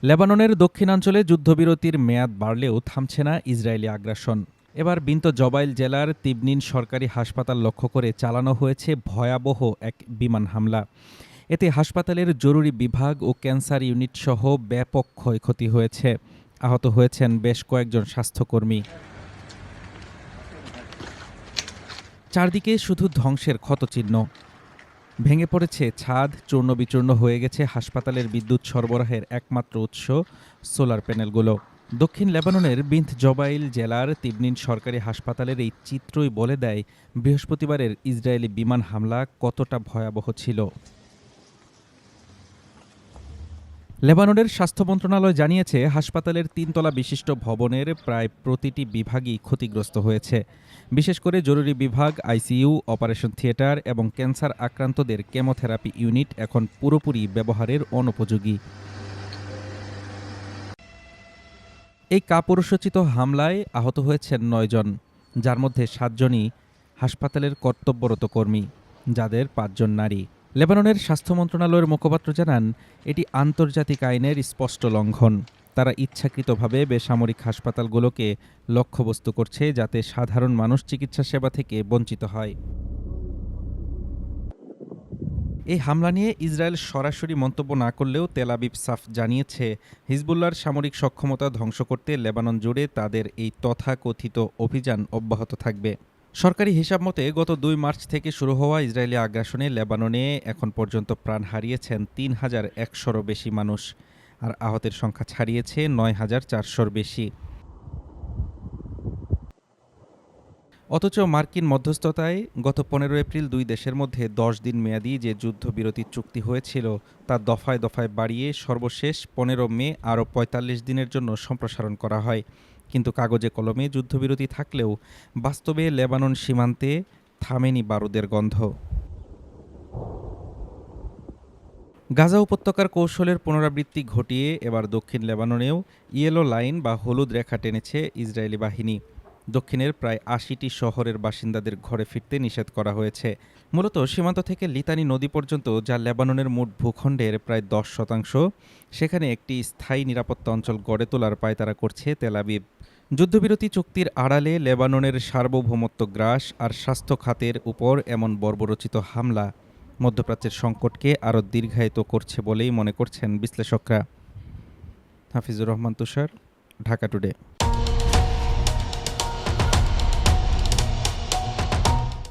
লেবাননের দক্ষিণাঞ্চলে যুদ্ধবিরতির মেয়াদ বাড়লেও থামছে না ইসরায়েলি আগ্রাসন। এবার বিন্ত জবাইল জেলার তিবনিন সরকারি হাসপাতাল লক্ষ্য করে চালানো হয়েছে ভয়াবহ এক বিমান হামলা। এতে হাসপাতালের জরুরি বিভাগ ও ক্যান্সার ইউনিট সহ ব্যাপক ক্ষয়ক্ষতি হয়েছে। আহত হয়েছেন বেশ কয়েকজন স্বাস্থ্যকর্মী। চারদিকে শুধু ধ্বংসের ক্ষতচিহ্ন। ভেঙে পড়েছে ছাদ, চূর্ণবিচূর্ণ হয়ে গেছে হাসপাতালের বিদ্যুৎ সরবরাহের একমাত্র উৎস সোলার প্যানেলগুলো। দক্ষিণ লেবাননের বিন্ত জবাইল জেলার তিবনিন সরকারি হাসপাতালের এই চিত্রই বলে দেয় বৃহস্পতিবারের ইসরায়েলি বিমান হামলা কতটা ভয়াবহ ছিল। লেবাননের স্বাস্থ্য মন্ত্রণালয় জানিয়েছে, হাসপাতালের ৩ তলা বিশিষ্ট ভবনের প্রায় প্রতিটি বিভাগই ক্ষতিগ্রস্ত হয়েছে। বিশেষ করে জরুরি বিভাগ, আইসিইউ, অপারেশন থিয়েটার এবং ক্যান্সার আক্রান্তদের কেমোথেরাপি ইউনিট এখন পুরোপুরি ব্যবহারের অনুপযোগী। এই কাপুরুষোচিত হামলায় আহত হয়েছেন ৯ জন, যার মধ্যে ৭ জনই হাসপাতালের কর্তব্যরত কর্মী, যাদের ৫ জন নারী। লেবাননের স্বাস্থ্য মন্ত্রণালয়ের মুখপাত্র জানান, এটি আন্তর্জাতিক আইনের স্পষ্ট লঙ্ঘন। তারা ইচ্ছাকৃতভাবে বেসামরিক হাসপাতালগুলোকে লক্ষ্যবস্তু করছে, যাতে সাধারণ মানুষ চিকিৎসা সেবা থেকে বঞ্চিত হয়। এই হামলা নিয়ে ইসরায়েল সরাসরি মন্তব্য না করলেও তেল আবিব সাফ জানিয়েছে, হিজবুল্লাহর সামরিক সক্ষমতা ধ্বংস করতে লেবানন জুড়ে তাদের এই তথাকথিত অভিযান অব্যাহত থাকবে। সরকারি হিসাব মতে গত ২ মার্চ থেকে শুরু হওয়া ইসরায়েলি আগ্রাসনে লেবাননে এখন পর্যন্ত প্রাণ হারিয়েছেন ৩,১০০রও বেশি মানুষ, আর আহতের সংখ্যা ছাড়িয়েছে ৯,৪০০র বেশি। অথচ মার্কিন মধ্যস্থতায় গত ১৫ এপ্রিল ২ দেশের মধ্যে ১০ দিন মেয়াদী যে যুদ্ধবিরতির চুক্তি হয়েছিল, তা দফায় দফায় বাড়িয়ে সর্বশেষ ১৫ মে আরও ৪৫ দিনের জন্য সম্প্রসারণ করা হয়। কিন্তু কাগজে কলমে যুদ্ধবিরতি থাকলেও বাস্তবে লেবানন সীমান্তে থামেনি বারুদের গন্ধ। গাজা উপত্যকার কৌশলের পুনরাবৃত্তি ঘটিয়ে এবার দক্ষিণ লেবাননেও ইয়েলো লাইন বা হলুদ রেখা টেনেছে ইসরায়েলি বাহিনী। দক্ষিণের প্রায় ৮০টি শহরের বাসিন্দাদের ঘরে ফিরতে নিষেধ করা হয়েছে, মূলত সীমান্ত থেকে লিতানি নদী পর্যন্ত, যা লেবাননের মোট ভূখণ্ডের প্রায় ১০%। সেখানে একটি স্থায়ী নিরাপত্তা অঞ্চল গড়ে তোলার পায়তারা করছে তেল আবিব। যুদ্ধবিরতি চুক্তির আড়ালে লেবাননের সার্বভৌমত্ব গ্রাস আর স্বাস্থ্য খাতের উপর এমন বর্বরচিত হামলা মধ্যপ্রাচ্যের সংকটকে আরও দীর্ঘায়িত করছে বলেই মনে করছেন বিশ্লেষকরা। হাফিজুর রহমান তুষার, ঢাকা টুডে।